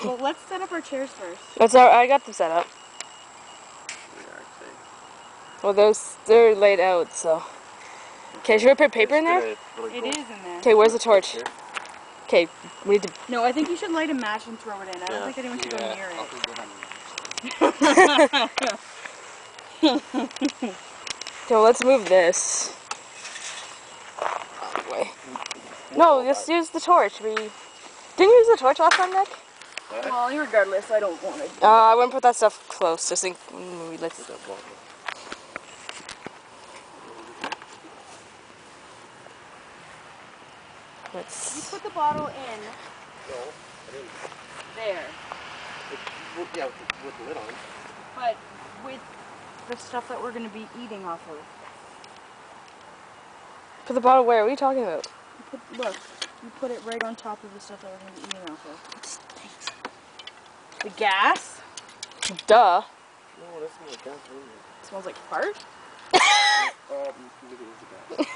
Well, let's set up our chairs first. I got them set up. Well, they're laid out, so. Okay, should we put paper in there? It is in there. Okay, where's the torch? Okay, we need to. No, I think you should light a match and throw it in. I don't think anyone should go near it. Okay, well, let's move this. Wait. No, just use the torch. Didn't you use the torch last time, Nick? Well, regardless, I don't want it. I wouldn't put that stuff close. Just think. Let's. You put the bottle in. There. Yeah, with the lid on. But with the stuff that we're going to be eating off of. Put the bottle where? What are you talking about? Look, you put it right on top of the stuff that we're going to be eating off of. The gas? Duh. No, that smells like gas. It smells like fart? Maybe it is a gas.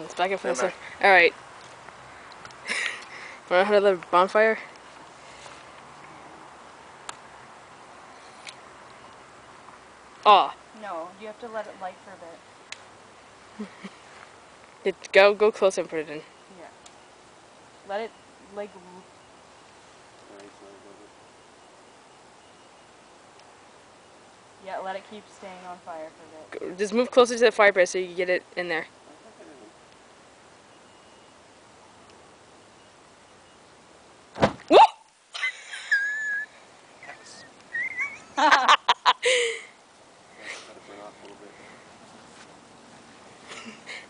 It's back in for this. Alright. Wanna have another bonfire? Oh. No, you have to let it light for a bit. Go close and put it in. Yeah. Let it, like... Yeah, let it keep staying on fire for a bit. Just move closer to the fireplace so you can get it in there.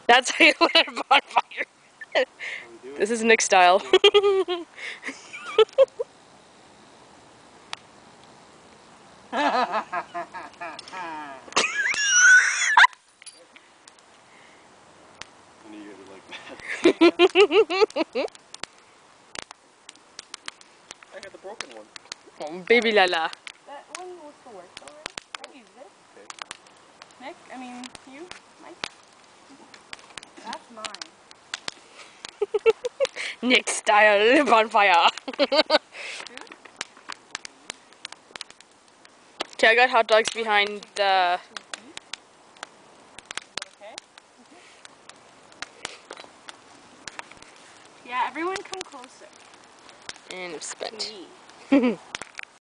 That's how you light a bonfire. This is Nick style. I knew you would like that. I got the broken one. Oh, baby Lala. That one was the worst, alright? I used it. Okay. Nick, I mean, you, Mike. That's mine. Nick style bonfire. Okay, I got hot dogs behind the. Okay? Yeah, everyone come closer. And it's spent. To me.